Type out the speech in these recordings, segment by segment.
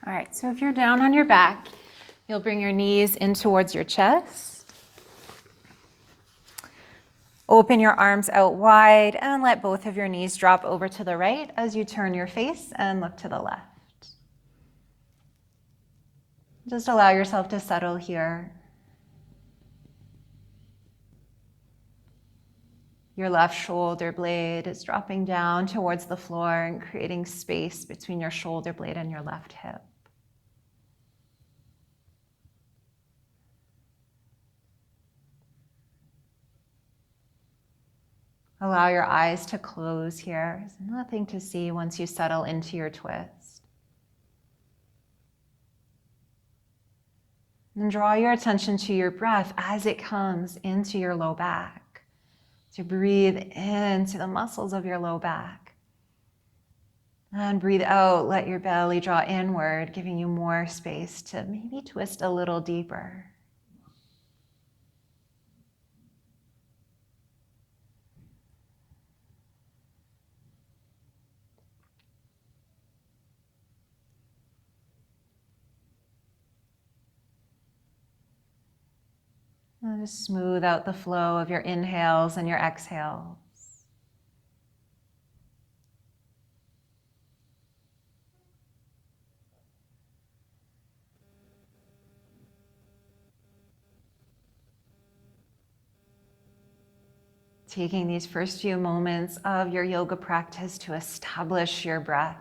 All right, so if you're down on your back, you'll bring your knees in towards your chest. Open your arms out wide and let both of your knees drop over to the right as you turn your face and look to the left. Just allow yourself to settle here. Your left shoulder blade is dropping down towards the floor and creating space between your shoulder blade and your left hip. Allow your eyes to close here. There's nothing to see once you settle into your twist. And draw your attention to your breath as it comes into your low back. So breathe into the muscles of your low back. And breathe out, let your belly draw inward, giving you more space to maybe twist a little deeper. And just smooth out the flow of your inhales and your exhales. Taking these first few moments of your yoga practice to establish your breath.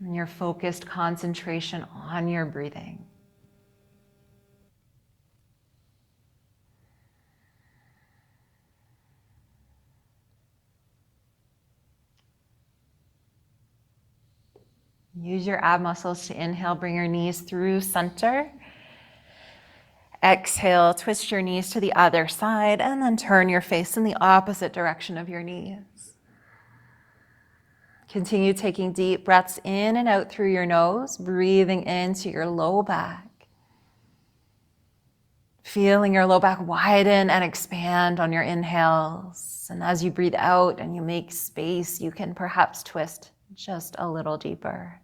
And your focused concentration on your breathing. Use your ab muscles to inhale, bring your knees through center. Exhale, twist your knees to the other side, and then turn your face in the opposite direction of your knees. Continue taking deep breaths in and out through your nose, breathing into your low back. Feeling your low back widen and expand on your inhales. And as you breathe out and you make space, you can perhaps twist just a little deeper.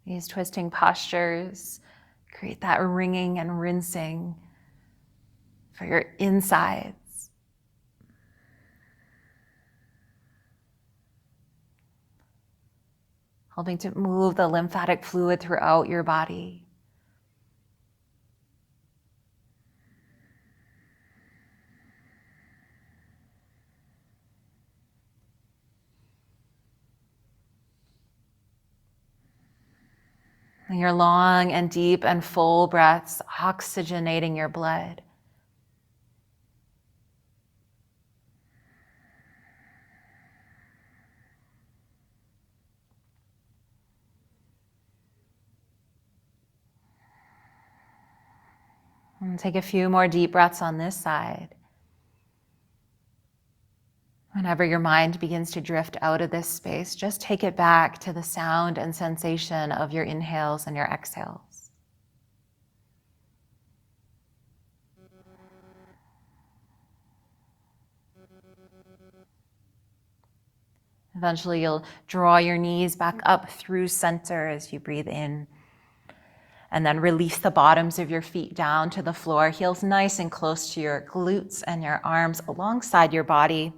These twisting postures create that ringing and rinsing for your insides. Helping to move the lymphatic fluid throughout your body. And your long and deep and full breaths oxygenating your blood. And take a few more deep breaths on this side. Whenever your mind begins to drift out of this space, just take it back to the sound and sensation of your inhales and your exhales. Eventually, you'll draw your knees back up through center as you breathe in. And then release the bottoms of your feet down to the floor, heels nice and close to your glutes and your arms alongside your body.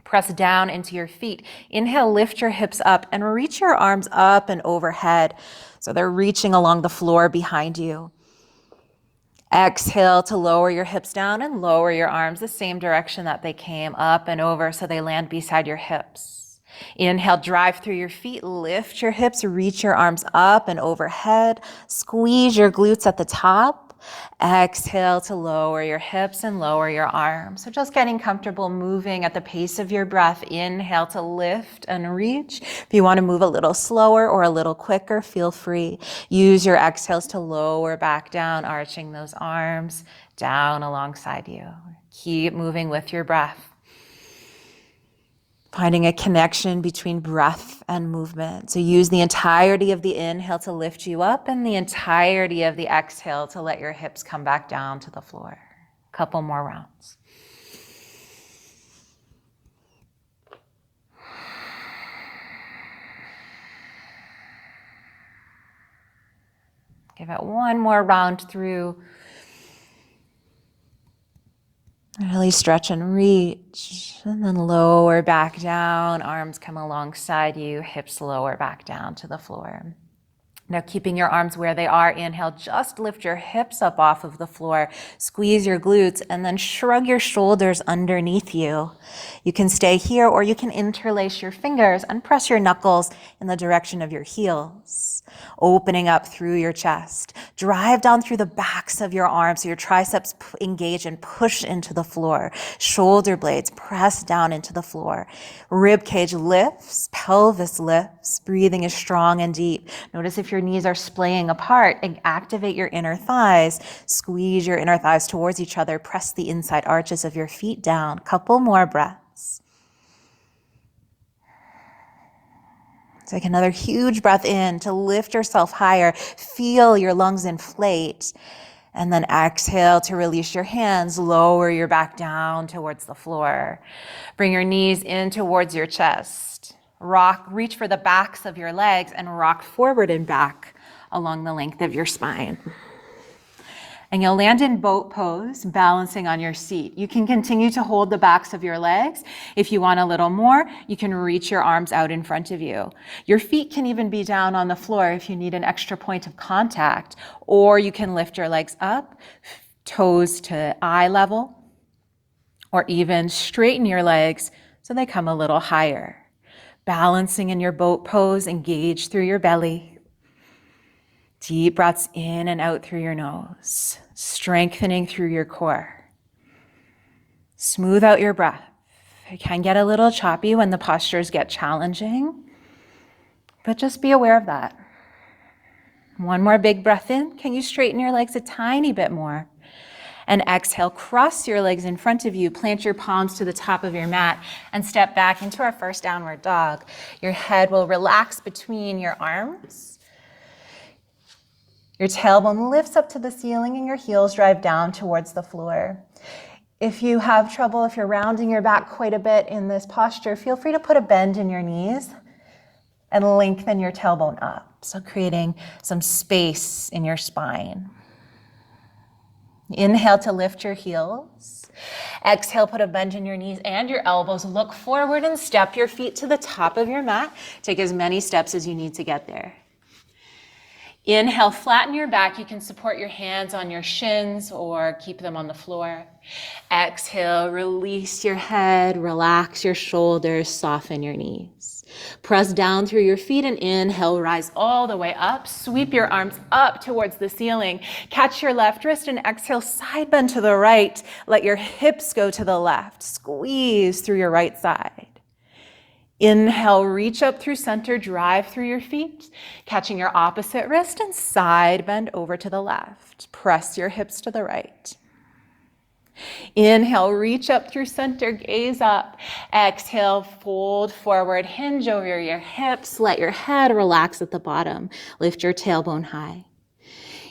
Press down into your feet. Inhale, lift your hips up and reach your arms up and overhead. So they're reaching along the floor behind you. Exhale to lower your hips down and lower your arms the same direction that they came, up and over, so they land beside your hips. Inhale, drive through your feet, lift your hips, reach your arms up and overhead. Squeeze your glutes at the top. Exhale to lower your hips and lower your arms. So just getting comfortable moving at the pace of your breath. Inhale to lift and reach. If you want to move a little slower or a little quicker, feel free. Use your exhales to lower back down, arching those arms down alongside you. Keep moving with your breath. Finding a connection between breath and movement. So use the entirety of the inhale to lift you up and the entirety of the exhale to let your hips come back down to the floor. Couple more rounds. Give it one more round through. Really stretch and reach, and then lower back down. Arms come alongside you, hips lower back down to the floor. Now, keeping your arms where they are, inhale, just lift your hips up off of the floor, squeeze your glutes, and then shrug your shoulders underneath you. You can stay here, or you can interlace your fingers and press your knuckles in the direction of your heels, opening up through your chest. Drive down through the backs of your arms so your triceps engage and push into the floor. Shoulder blades press down into the floor. Rib cage lifts, pelvis lifts. Breathing is strong and deep. Notice if your knees are splaying apart, and activate your inner thighs. Squeeze your inner thighs towards each other. Press the inside arches of your feet down. Couple more breaths. Take another huge breath in to lift yourself higher. Feel your lungs inflate. And then exhale to release your hands. Lower your back down towards the floor. Bring your knees in towards your chest. Rock, reach for the backs of your legs and rock forward and back along the length of your spine. And you'll land in boat pose, balancing on your seat. You can continue to hold the backs of your legs. If you want a little more, you can reach your arms out in front of you. Your feet can even be down on the floor if you need an extra point of contact, or you can lift your legs up, toes to eye level, or even straighten your legs so they come a little higher. Balancing in your boat pose, engage through your belly. Deep breaths in and out through your nose, strengthening through your core. Smooth out your breath. It can get a little choppy when the postures get challenging, but just be aware of that. One more big breath in. Can you straighten your legs a tiny bit more? And exhale, cross your legs in front of you, plant your palms to the top of your mat, and step back into our first downward dog. Your head will relax between your arms. Your tailbone lifts up to the ceiling and your heels drive down towards the floor. If you have trouble, if you're rounding your back quite a bit in this posture, feel free to put a bend in your knees and lengthen your tailbone up. So creating some space in your spine. Inhale to lift your heels. Exhale, put a bend in your knees and your elbows. Look forward and step your feet to the top of your mat. Take as many steps as you need to get there. Inhale, flatten your back. You can support your hands on your shins or keep them on the floor. Exhale, release your head, relax your shoulders, soften your knees. Press down through your feet and inhale, rise all the way up. Sweep your arms up towards the ceiling. Catch your left wrist and exhale, side bend to the right. Let your hips go to the left. Squeeze through your right side. Inhale, reach up through center, drive through your feet, catching your opposite wrist and side bend over to the left. Press your hips to the right. Inhale, reach up through center, gaze up. Exhale, fold forward, hinge over your hips. Let your head relax at the bottom. Lift your tailbone high.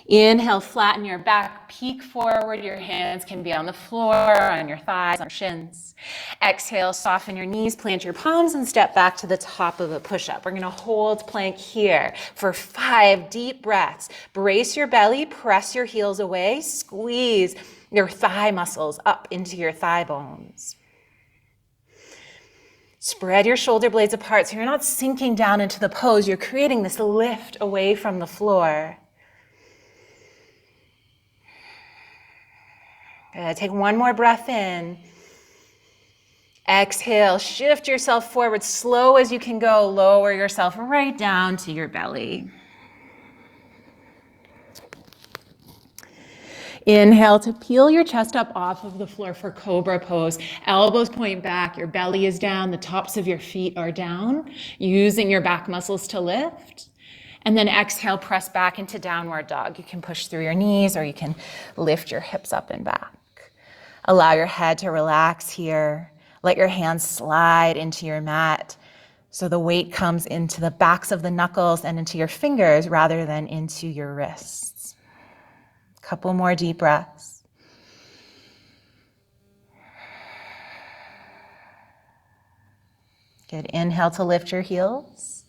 Inhale, flatten your back, peek forward. Your hands can be on the floor, on your thighs, on your shins. Exhale, soften your knees, plant your palms, and step back to the top of a push-up. We're gonna hold plank here for 5 deep breaths. Brace your belly, press your heels away, squeeze your thigh muscles up into your thigh bones. Spread your shoulder blades apart so you're not sinking down into the pose. You're creating this lift away from the floor. Good. Take one more breath in. Exhale, shift yourself forward, slow as you can go. Lower yourself right down to your belly. Inhale to peel your chest up off of the floor for cobra pose. Elbows point back, your belly is down, the tops of your feet are down, using your back muscles to lift. And then exhale, press back into downward dog. You can push through your knees or you can lift your hips up and back. Allow your head to relax here. Let your hands slide into your mat so the weight comes into the backs of the knuckles and into your fingers rather than into your wrists. Couple more deep breaths. Good. Inhale to lift your heels.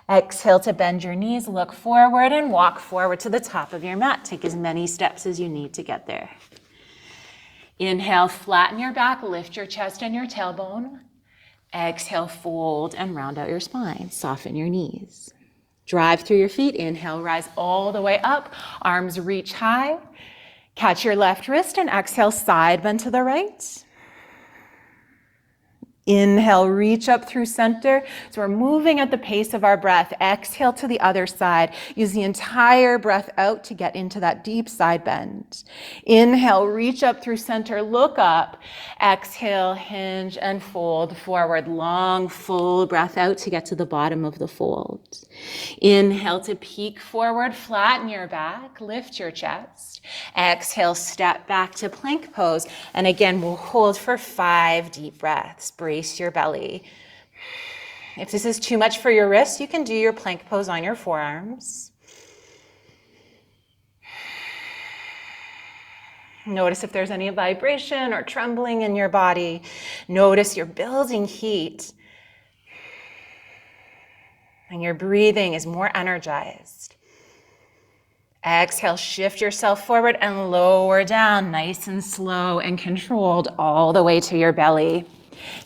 Exhale to bend your knees, look forward and walk forward to the top of your mat. Take as many steps as you need to get there. Inhale, flatten your back, lift your chest and your tailbone. Exhale, fold and round out your spine. Soften your knees. Drive through your feet. Inhale, rise all the way up. Arms reach high. Catch your left wrist and exhale, side bend to the right. Inhale, reach up through center. So we're moving at the pace of our breath. Exhale to the other side. Use the entire breath out to get into that deep side bend. Inhale, reach up through center, look up. Exhale, hinge and fold forward. Long, full breath out to get to the bottom of the fold. Inhale to peek forward, flatten your back, lift your chest. Exhale, step back to plank pose. And again, we'll hold for 5 deep breaths. Brace your belly. If this is too much for your wrists, you can do your plank pose on your forearms. Notice if there's any vibration or trembling in your body. Notice you're building heat. And your breathing is more energized. Exhale, shift yourself forward and lower down, nice and slow and controlled all the way to your belly.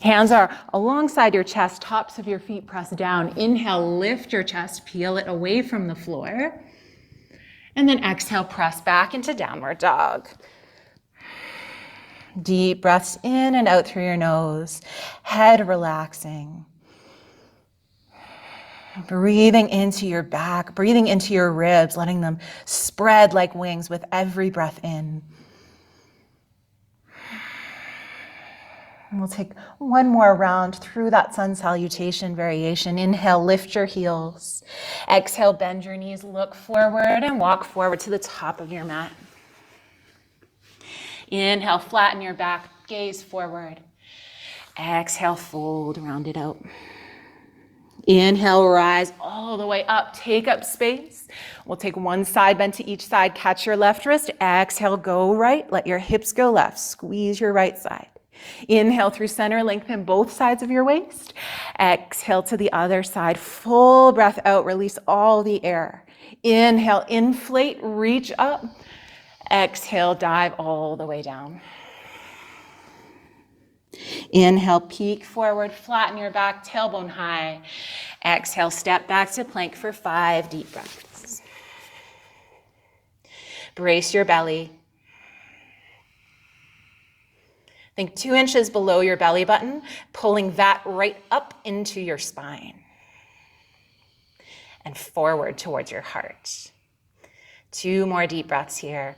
Hands are alongside your chest, tops of your feet press down. Inhale, lift your chest, peel it away from the floor. And then exhale, press back into downward dog. Deep breaths in and out through your nose, head relaxing. Breathing into your back, breathing into your ribs, letting them spread like wings with every breath in. And we'll take one more round through that sun salutation variation. Inhale, lift your heels. Exhale, bend your knees, look forward and walk forward to the top of your mat. Inhale, flatten your back, gaze forward. Exhale, fold, round it out. Inhale, rise all the way up, take up space. We'll take one side bend to each side, catch your left wrist. Exhale, go right, let your hips go left, squeeze your right side. Inhale through center, lengthen both sides of your waist. Exhale to the other side, full breath out, release all the air. Inhale, inflate, reach up. Exhale, dive all the way down. Inhale, peek forward, flatten your back, tailbone high. Exhale, step back to plank for 5 deep breaths. Brace your belly. Think 2 inches below your belly button, pulling that right up into your spine. And forward towards your heart. 2 more deep breaths here.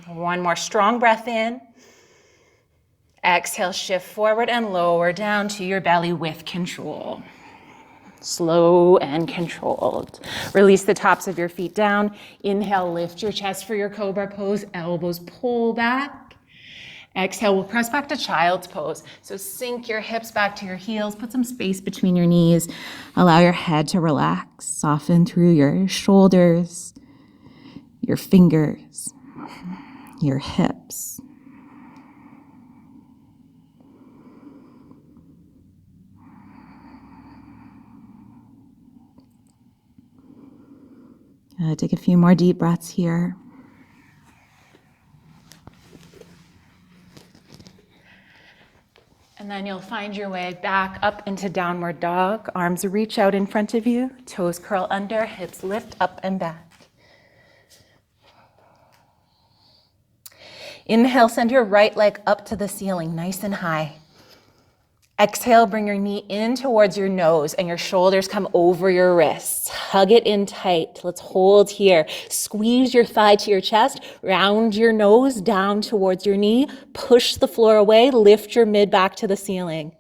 1 more strong breath in. Exhale, shift forward and lower down to your belly with control. Slow and controlled. Release the tops of your feet down. Inhale, lift your chest for your cobra pose. Elbows pull back. Exhale, we'll press back to child's pose. So sink your hips back to your heels. Put some space between your knees. Allow your head to relax. Soften through your shoulders, your fingers, your hips. Take a few more deep breaths here. And then you'll find your way back up into downward dog. Arms reach out in front of you. Toes curl under, hips lift up and back. Inhale, send your right leg up to the ceiling, nice and high. Exhale, bring your knee in towards your nose and your shoulders come over your wrists. Hug it in tight. Let's hold here. Squeeze your thigh to your chest. Round your nose down towards your knee. Push the floor away. Lift your mid back to the ceiling.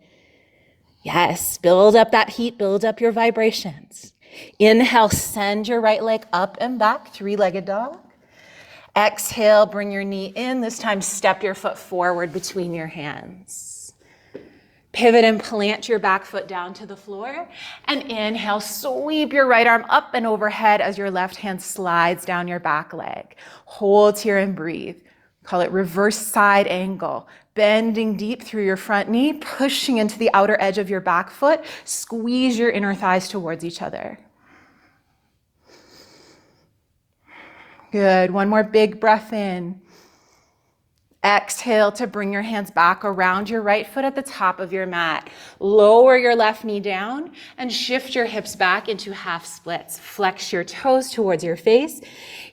Yes, build up that heat. Build up your vibrations. Inhale, send your right leg up and back, three-legged dog. Exhale, bring your knee in. This time, step your foot forward between your hands. Pivot and plant your back foot down to the floor. And inhale, sweep your right arm up and overhead as your left hand slides down your back leg. Hold here and breathe. Call it reverse side angle. Bending deep through your front knee, pushing into the outer edge of your back foot. Squeeze your inner thighs towards each other. Good. One more big breath in. Exhale to bring your hands back around your right foot at the top of your mat. Lower your left knee down and shift your hips back into half splits. Flex your toes towards your face.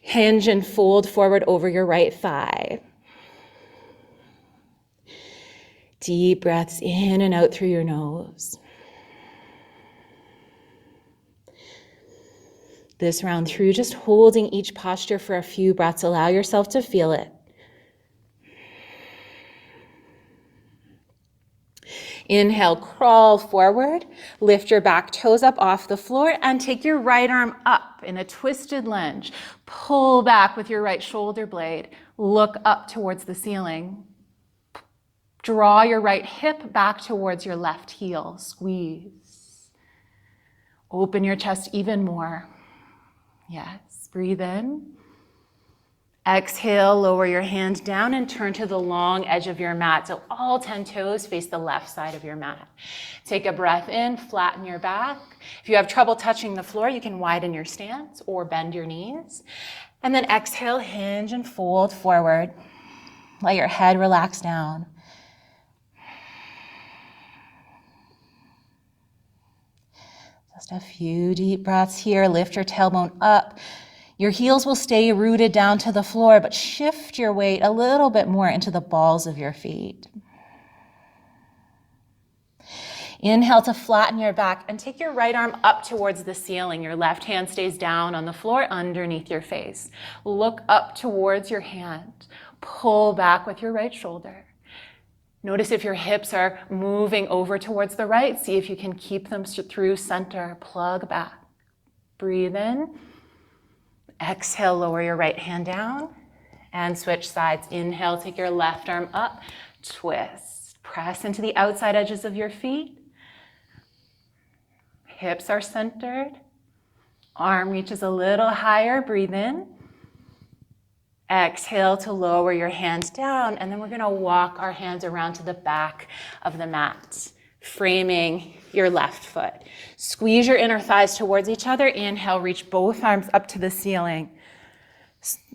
Hinge and fold forward over your right thigh. Deep breaths in and out through your nose. This round through, just holding each posture for a few breaths. Allow yourself to feel it. Inhale, crawl forward, lift your back toes up off the floor and take your right arm up in a twisted lunge. Pull back with your right shoulder blade. Look up towards the ceiling. Draw your right hip back towards your left heel. Squeeze. Open your chest even more. Yes, breathe in. Exhale, lower your hand down and turn to the long edge of your mat. So all 10 toes face the left side of your mat. Take a breath in, flatten your back. If you have trouble touching the floor, you can widen your stance or bend your knees. And then exhale, hinge and fold forward. Let your head relax down. Just a few deep breaths here. Lift your tailbone up. Your heels will stay rooted down to the floor, but shift your weight a little bit more into the balls of your feet. Inhale to flatten your back and take your right arm up towards the ceiling. Your left hand stays down on the floor underneath your face. Look up towards your hand. Pull back with your right shoulder. Notice if your hips are moving over towards the right. See if you can keep them through center. Plug back. Breathe in. Exhale, lower your right hand down and switch sides. Inhale, take your left arm up, twist. Press into the outside edges of your feet. Hips are centered. Arm reaches a little higher. Breathe in. Exhale to lower your hands down, and then we're going to walk our hands around to the back of the mat, framing your left foot. Squeeze your inner thighs towards each other. Inhale, reach both arms up to the ceiling.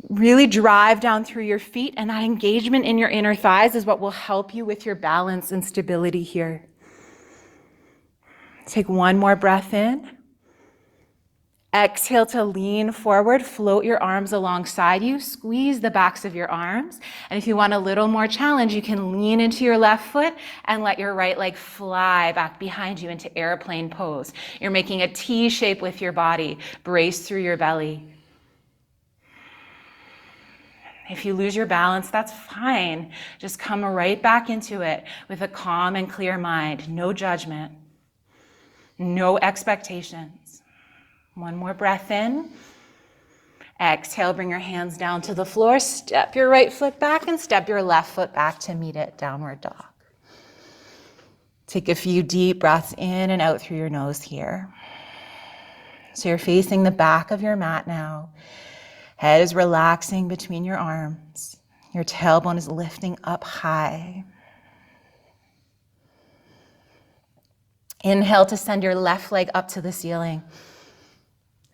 Really drive down through your feet, and that engagement in your inner thighs is what will help you with your balance and stability here. Take one more breath in. Exhale to lean forward, float your arms alongside you, squeeze the backs of your arms. And if you want a little more challenge, you can lean into your left foot and let your right leg fly back behind you into airplane pose. You're making a T shape with your body. Brace through your belly. If you lose your balance, that's fine. Just come right back into it with a calm and clear mind. No judgment. No expectations. One more breath in. Exhale, bring your hands down to the floor. Step your right foot back and step your left foot back to meet it, downward dog. Take a few deep breaths in and out through your nose here. So you're facing the back of your mat now. Head is relaxing between your arms. Your tailbone is lifting up high. Inhale to send your left leg up to the ceiling.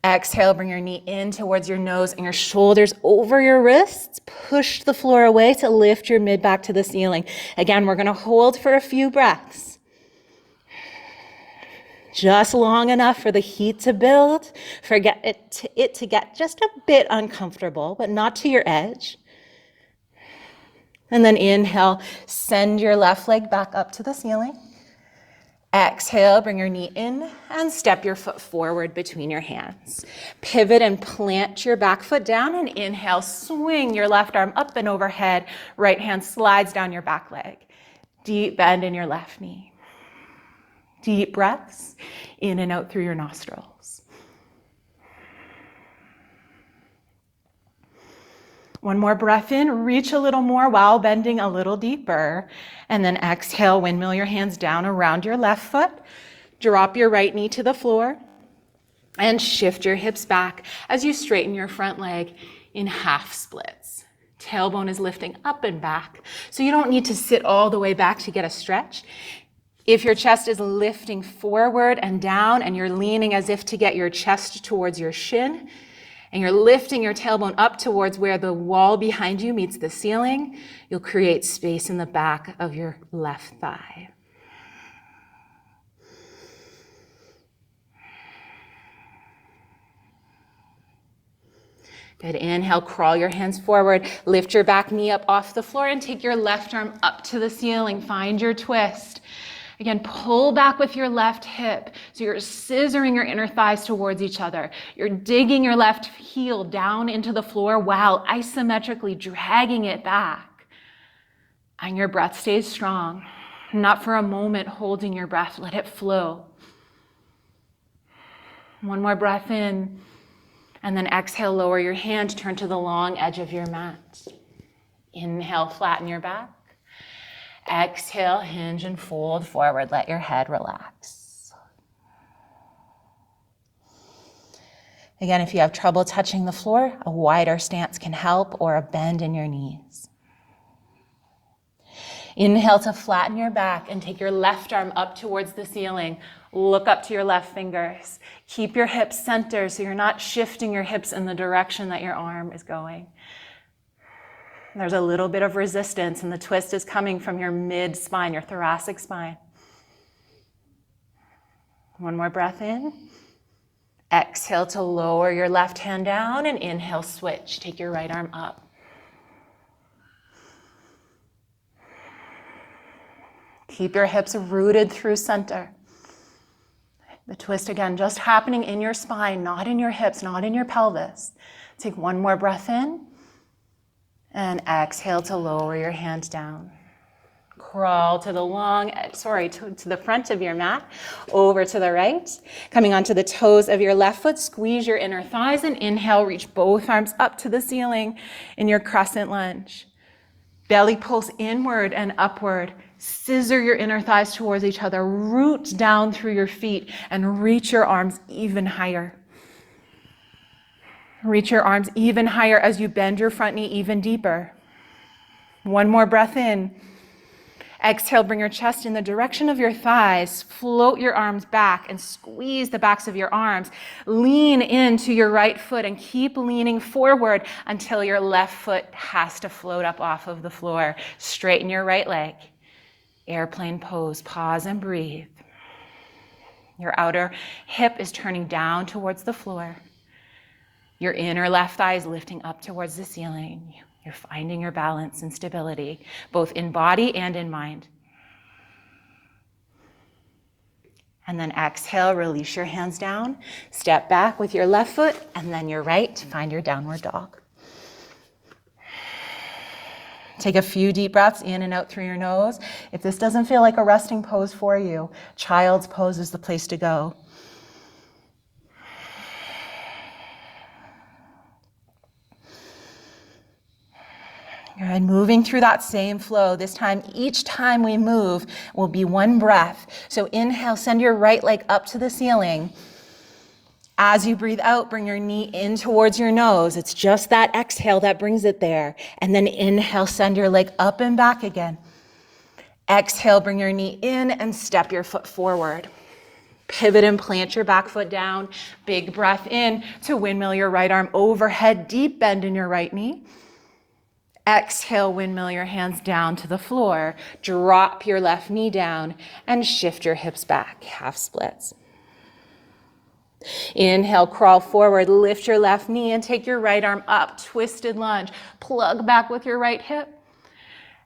Exhale, bring your knee in towards your nose and your shoulders over your wrists. Push the floor away to lift your mid back to the ceiling. Again, we're going to hold for a few breaths. Just long enough for the heat to build, for it to get just a bit uncomfortable, but not to your edge. And then inhale, send your left leg back up to the ceiling. Exhale, bring your knee in and step your foot forward between your hands. Pivot and plant your back foot down, and inhale, swing your left arm up and overhead. Right hand slides down your back leg. Deep bend in your left knee. Deep breaths in and out through your nostrils. One more breath in, reach a little more while bending a little deeper. And then exhale, windmill your hands down around your left foot. Drop your right knee to the floor and shift your hips back as you straighten your front leg in half splits. Tailbone is lifting up and back, so you don't need to sit all the way back to get a stretch. If your chest is lifting forward and down and you're leaning as if to get your chest towards your shin, and you're lifting your tailbone up towards where the wall behind you meets the ceiling, you'll create space in the back of your left thigh. Good. Inhale, crawl your hands forward, lift your back knee up off the floor and take your left arm up to the ceiling. Find your twist. Again, pull back with your left hip. So you're scissoring your inner thighs towards each other. You're digging your left heel down into the floor while isometrically dragging it back. And your breath stays strong. Not for a moment holding your breath. Let it flow. One more breath in. And then exhale, lower your hand, turn to the long edge of your mat. Inhale, flatten your back. Exhale, hinge and fold forward. Let your head relax. Again, if you have trouble touching the floor, a wider stance can help, or a bend in your knees. Inhale to flatten your back and take your left arm up towards the ceiling. Look up to your left fingers. Keep your hips centered so you're not shifting your hips in the direction that your arm is going. There's a little bit of resistance, and the twist is coming from your mid-spine, your thoracic spine. One more breath in. Exhale to lower your left hand down, and inhale, switch. Take your right arm up. Keep your hips rooted through center. The twist, again, just happening in your spine, not in your hips, not in your pelvis. Take one more breath in. And exhale to lower your hand down. Crawl to the to the front of your mat, over to the right. Coming onto the toes of your left foot, squeeze your inner thighs, and inhale, reach both arms up to the ceiling in your crescent lunge. Belly pulse inward and upward. Scissor your inner thighs towards each other. Root down through your feet and reach your arms even higher. Reach your arms even higher as you bend your front knee even deeper. One more breath in. Exhale, bring your chest in the direction of your thighs. Float your arms back and squeeze the backs of your arms. Lean into your right foot and keep leaning forward until your left foot has to float up off of the floor. Straighten your right leg. Airplane pose. Pause and breathe. Your outer hip is turning down towards the floor. Your inner left thigh is lifting up towards the ceiling. You're finding your balance and stability, both in body and in mind. And then exhale, release your hands down. Step back with your left foot and then your right. Find your downward dog. Take a few deep breaths in and out through your nose. If this doesn't feel like a resting pose for you, child's pose is the place to go. And moving through that same flow, this time, each time we move will be one breath. So inhale, send your right leg up to the ceiling. As you breathe out, bring your knee in towards your nose. It's just that exhale that brings it there. And then inhale, send your leg up and back again. Exhale, bring your knee in and step your foot forward. Pivot and plant your back foot down. Big breath in to windmill your right arm overhead, deep bend in your right knee. Exhale, windmill your hands down to the floor. Drop your left knee down and shift your hips back, half splits. Inhale, crawl forward, lift your left knee and take your right arm up, twisted lunge. Plug back with your right hip.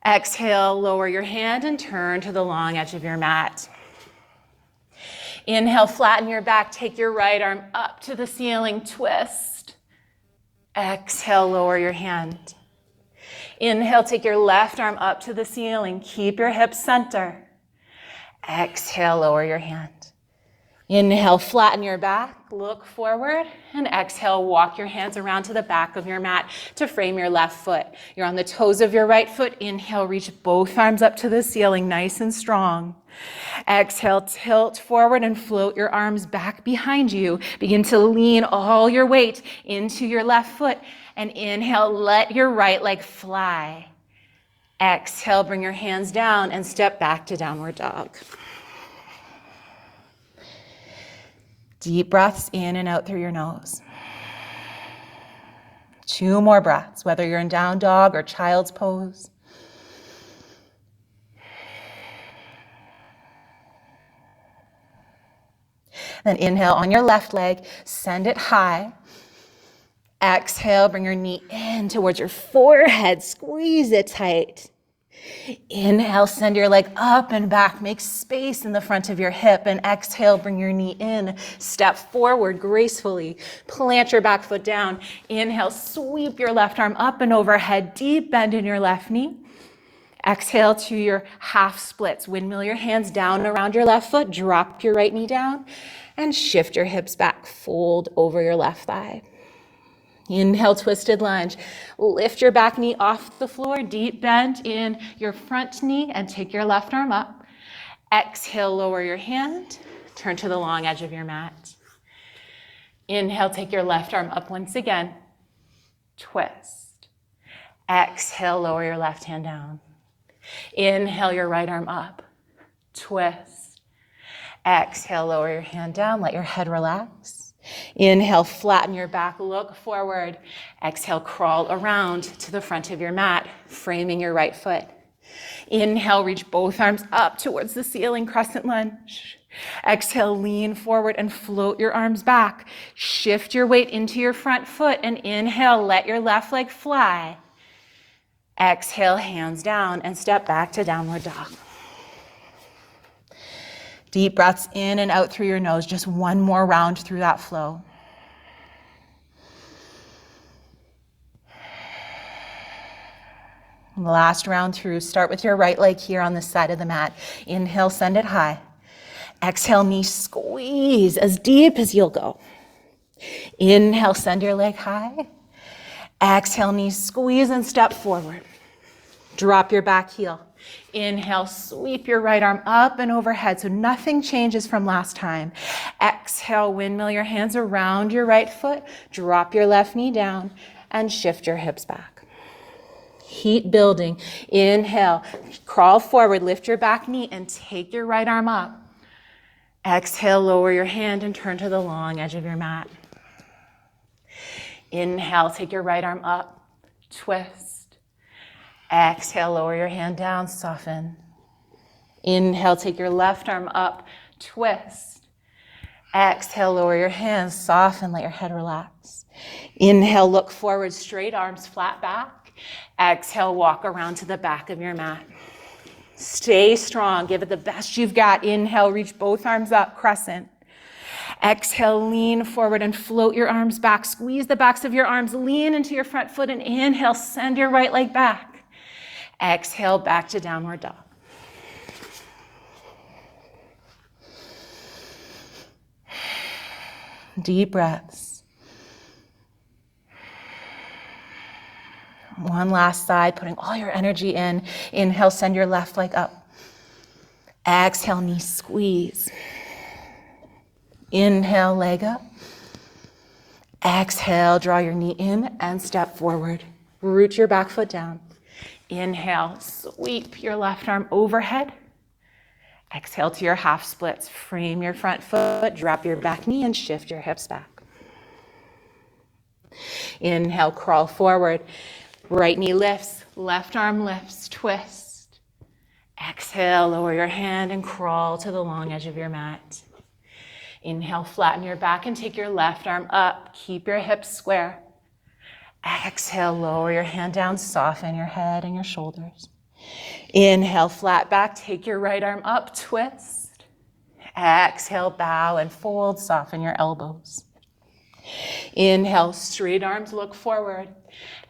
Exhale, lower your hand and turn to the long edge of your mat. Inhale, flatten your back. Take your right arm up to the ceiling, twist. Exhale, lower your hand. Inhale, take your left arm up to the ceiling. Keep your hips center. Exhale, lower your hand. Inhale, flatten your back, look forward, and exhale, walk your hands around to the back of your mat to frame your left foot. You're on the toes of your right foot. Inhale, reach both arms up to the ceiling, nice and strong. Exhale, tilt forward and float your arms back behind you. Begin to lean all your weight into your left foot, and inhale, let your right leg fly. Exhale, bring your hands down and step back to downward dog. Deep breaths in and out through your nose. 2 more breaths, whether you're in down dog or child's pose. Then inhale on your left leg, send it high. Exhale, bring your knee in towards your forehead, squeeze it tight. Inhale, send your leg up and back, make space in the front of your hip, and exhale, bring your knee in, step forward gracefully, plant your back foot down. Inhale, sweep your left arm up and overhead, deep bend in your left knee. Exhale to your half splits, windmill your hands down around your left foot, drop your right knee down, and shift your hips back, fold over your left thigh. Inhale, twisted lunge. Lift your back knee off the floor, deep bend in your front knee, and take your left arm up. Exhale, lower your hand. Turn to the long edge of your mat. Inhale, take your left arm up once again. Twist. Exhale, lower your left hand down. Inhale, your right arm up. Twist. Exhale, lower your hand down. Let your head relax. Inhale, flatten your back, look forward. Exhale, crawl around to the front of your mat, framing your right foot. Inhale, reach both arms up towards the ceiling, crescent lunge. Exhale, lean forward and float your arms back. Shift your weight into your front foot, and inhale, let your left leg fly. Exhale, hands down and step back to downward dog. Deep breaths in and out through your nose. Just 1 more round through that flow. Last round through. Start with your right leg here on the side of the mat. Inhale, send it high. Exhale, knee squeeze as deep as you'll go. Inhale, send your leg high. Exhale, knee squeeze and step forward. Drop your back heel. Inhale, sweep your right arm up and overhead so nothing changes from last time. Exhale, windmill your hands around your right foot, drop your left knee down, and shift your hips back. Heat building. Inhale, crawl forward, lift your back knee, and take your right arm up. Exhale, lower your hand and turn to the long edge of your mat. Inhale, take your right arm up, twist. Exhale, lower your hand down, soften. Inhale, take your left arm up, twist. Exhale, lower your hands, soften, let your head relax. Inhale, look forward, straight arms, flat back. Exhale, walk around to the back of your mat. Stay strong, give it the best you've got. Inhale, reach both arms up, crescent. Exhale, lean forward and float your arms back. Squeeze the backs of your arms, lean into your front foot, and inhale, send your right leg back. Exhale, back to downward dog. Deep breaths. One last side, putting all your energy in. Inhale, send your left leg up. Exhale, knee squeeze. Inhale, leg up. Exhale, draw your knee in and step forward. Root your back foot down. Inhale, sweep your left arm overhead. Exhale to your half splits. Frame your front foot, drop your back knee, and shift your hips back. Inhale, crawl forward. Right knee lifts, left arm lifts, twist. Exhale, lower your hand and crawl to the long edge of your mat. Inhale, flatten your back and take your left arm up. Keep your hips square. Exhale, lower your hand down, soften your head and your shoulders. Inhale, flat back, take your right arm up, twist. Exhale, bow and fold, soften your elbows. Inhale, straight arms look forward.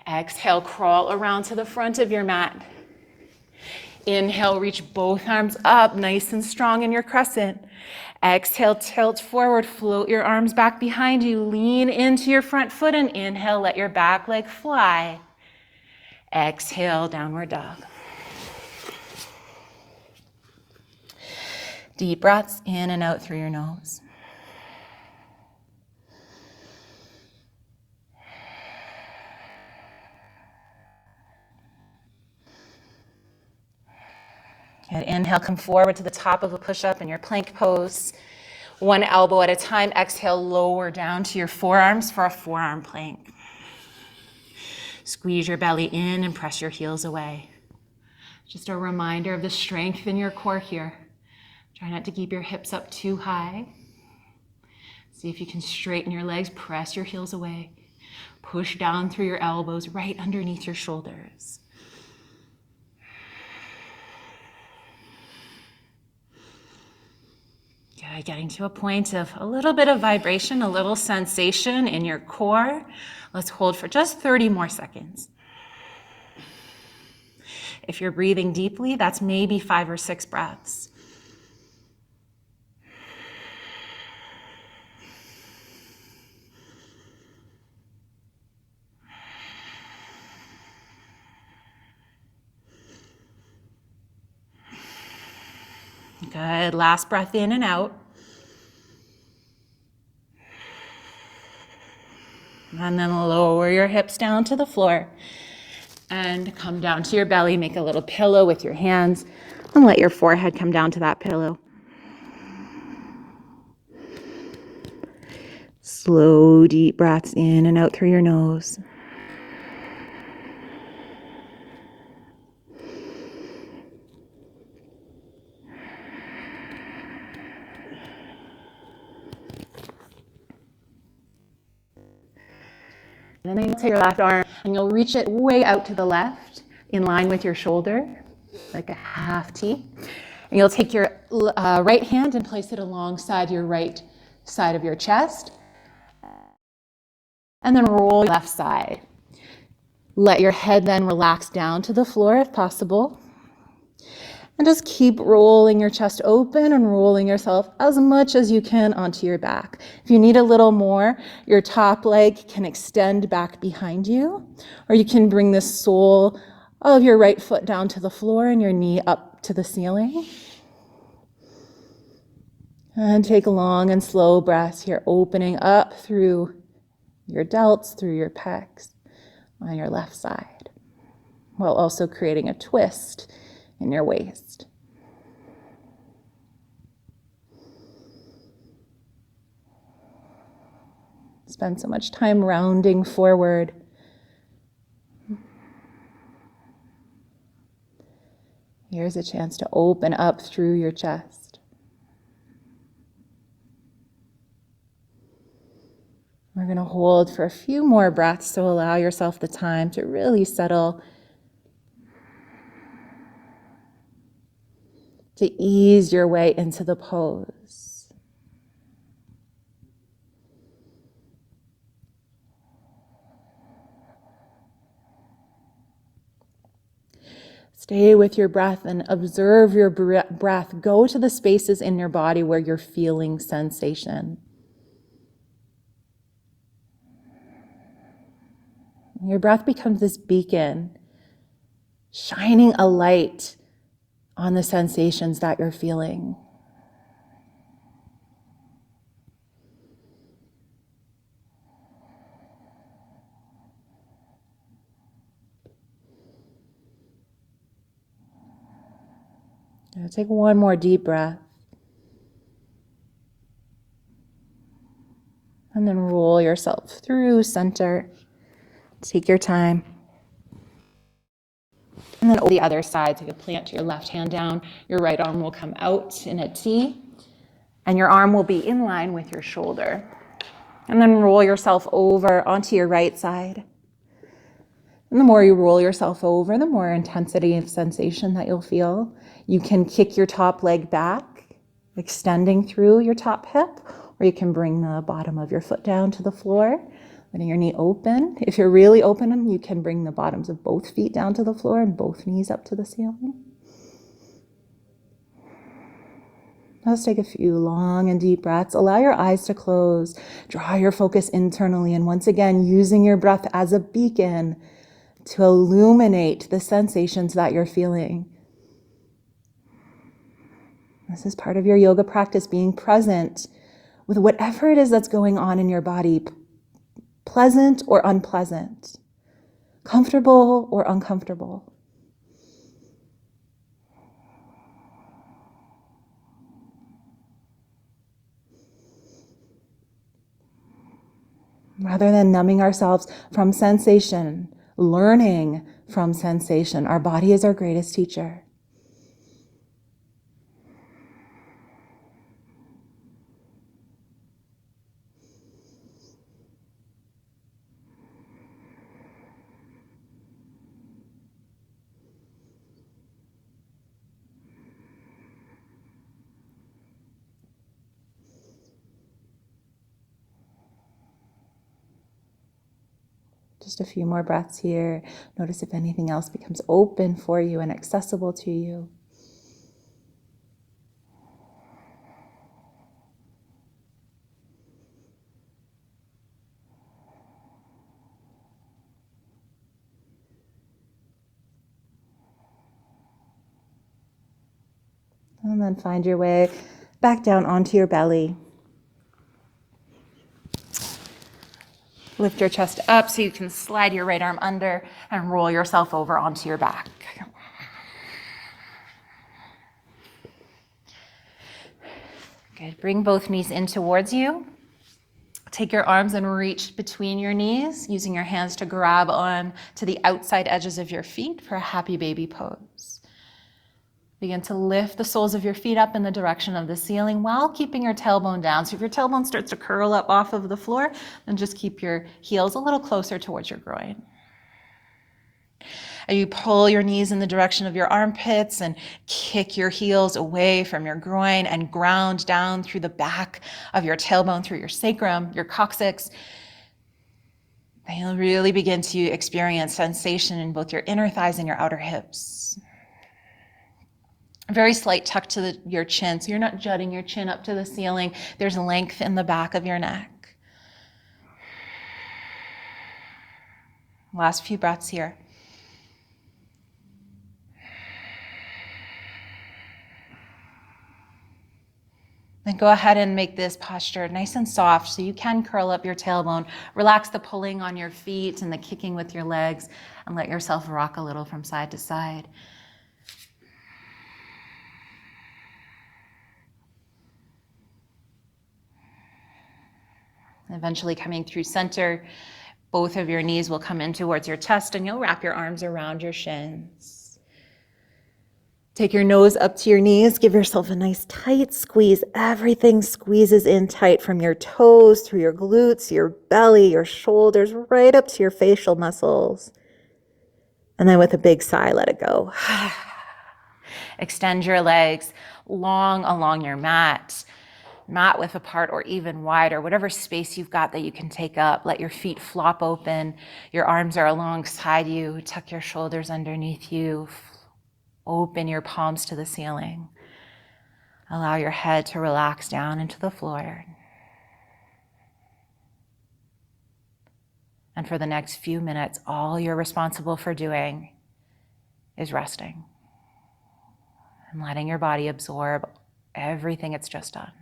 Exhale, crawl around to the front of your mat. Inhale, reach both arms up, nice and strong in your crescent. Exhale, tilt forward, float your arms back behind you, lean into your front foot, and inhale, let your back leg fly. Exhale, downward dog. Deep breaths in and out through your nose. Good. Inhale, come forward to the top of a push-up in your plank pose. One elbow at a time. Exhale, lower down to your forearms for a forearm plank. Squeeze your belly in and press your heels away. Just a reminder of the strength in your core here. Try not to keep your hips up too high. See if you can straighten your legs, press your heels away. Push down through your elbows right underneath your shoulders. Good. Getting to a point of a little bit of vibration, a little sensation in your core. Let's hold for just 30 more seconds. If you're breathing deeply, that's maybe 5 or 6 breaths. Good. Last breath in and out. And then lower your hips down to the floor and come down to your belly. Make a little pillow with your hands and let your forehead come down to that pillow. Slow, deep breaths in and out through your nose. And then you'll take your left arm and you'll reach it way out to the left in line with your shoulder, like a half T. And you'll take your right hand and place it alongside your right side of your chest. And then roll your left side. Let your head then relax down to the floor if possible. And just keep rolling your chest open and rolling yourself as much as you can onto your back. If you need a little more, your top leg can extend back behind you, or you can bring the sole of your right foot down to the floor and your knee up to the ceiling. And take long and slow breaths here, opening up through your delts, through your pecs on your left side, while also creating a twist in your waist. Spend so much time rounding forward. Here's a chance to open up through your chest. We're going to hold for a few more breaths to allow yourself the time to really settle, to ease your way into the pose. Stay with your breath and observe your breath. Go to the spaces in your body where you're feeling sensation. Your breath becomes this beacon, shining a light on the sensations that you're feeling. Now take one more deep breath. And then roll yourself through center. Take your time. And then over the other side, so you plant your left hand down, your right arm will come out in a T, and your arm will be in line with your shoulder. And then roll yourself over onto your right side. And the more you roll yourself over, the more intensity of sensation that you'll feel. You can kick your top leg back extending through your top hip, or you can bring the bottom of your foot down to the floor, letting your knee open. If you're really open, you can bring the bottoms of both feet down to the floor and both knees up to the ceiling. Let's take a few long and deep breaths. Allow your eyes to close. Draw your focus internally. And once again, using your breath as a beacon to illuminate the sensations that you're feeling. This is part of your yoga practice, being present with whatever it is that's going on in your body, pleasant or unpleasant, comfortable or uncomfortable. Rather than numbing ourselves from sensation, learning from sensation, our body is our greatest teacher. Just a few more breaths here. Notice if anything else becomes open for you and accessible to you. And then find your way back down onto your belly. Lift your chest up so you can slide your right arm under and roll yourself over onto your back. Good. Bring both knees in towards you. Take your arms and reach between your knees, using your hands to grab on to the outside edges of your feet for a happy baby pose. Begin to lift the soles of your feet up in the direction of the ceiling while keeping your tailbone down. So if your tailbone starts to curl up off of the floor, then just keep your heels a little closer towards your groin. And you pull your knees in the direction of your armpits and kick your heels away from your groin and ground down through the back of your tailbone, through your sacrum, your coccyx. And you'll really begin to experience sensation in both your inner thighs and your outer hips. A very slight tuck to your chin, so you're not jutting your chin up to the ceiling. There's length in the back of your neck. Last few breaths here. Then go ahead and make this posture nice and soft so you can curl up your tailbone. Relax the pulling on your feet and the kicking with your legs, and let yourself rock a little from side to side. Eventually coming through center, both of your knees will come in towards your chest and you'll wrap your arms around your shins. Take your nose up to your knees. Give yourself a nice tight squeeze. Everything squeezes in tight from your toes, through your glutes, your belly, your shoulders, right up to your facial muscles. And then with a big sigh, let it go. Extend your legs long along your mat width apart or even wider, whatever space you've got that you can take up. Let your feet flop open. Your arms are alongside you. Tuck your shoulders underneath you. Open your palms to the ceiling. Allow your head to relax down into the floor. And for the next few minutes, all you're responsible for doing is resting and letting your body absorb everything it's just done.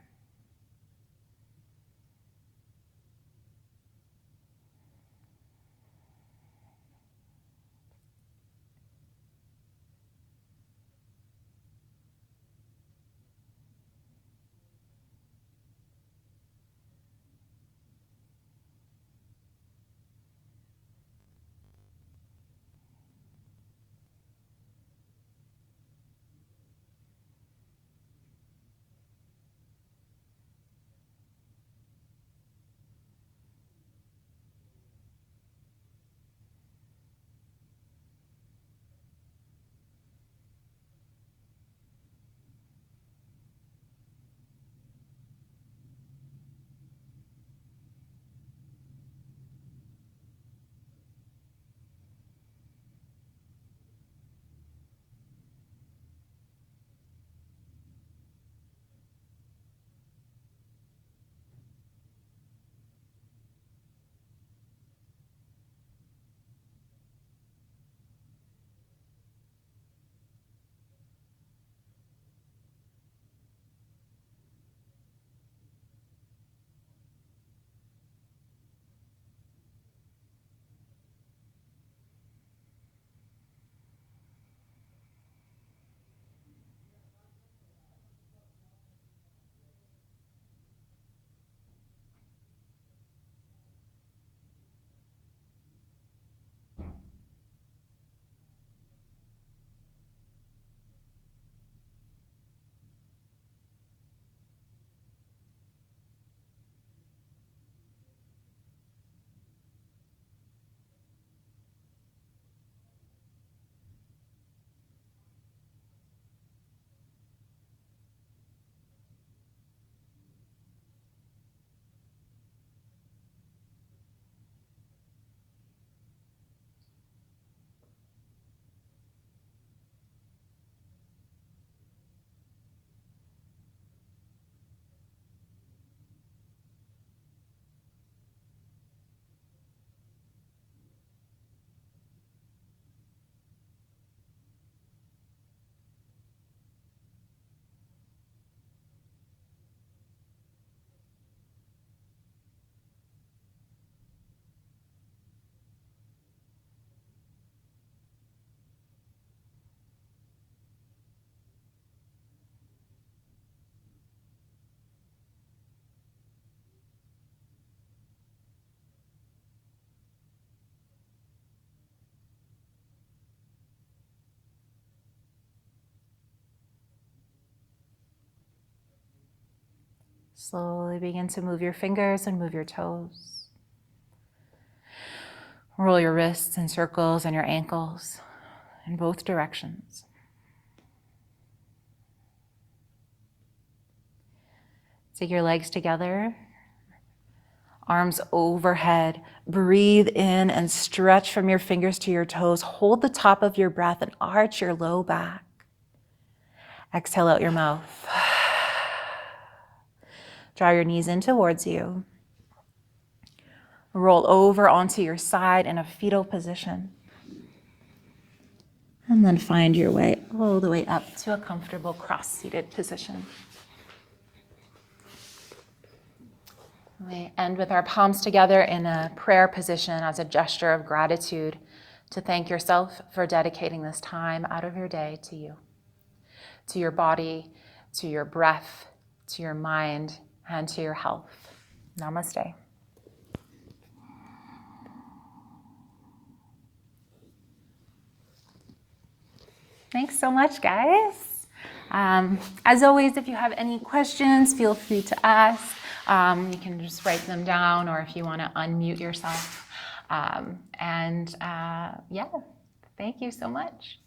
Slowly begin to move your fingers and move your toes. Roll your wrists in circles and your ankles in both directions. Take your legs together, arms overhead. Breathe in and stretch from your fingers to your toes. Hold the top of your breath and arch your low back. Exhale out your mouth. Draw your knees in towards you. Roll over onto your side in a fetal position. And then find your way all the way up to a comfortable cross-seated position. We end with our palms together in a prayer position as a gesture of gratitude to thank yourself for dedicating this time out of your day to you, to your body, to your breath, to your mind, and to your health. Namaste. Thanks so much, guys. As always, if you have any questions, feel free to ask. You can just write them down, or if you want to unmute yourself. Yeah, thank you so much.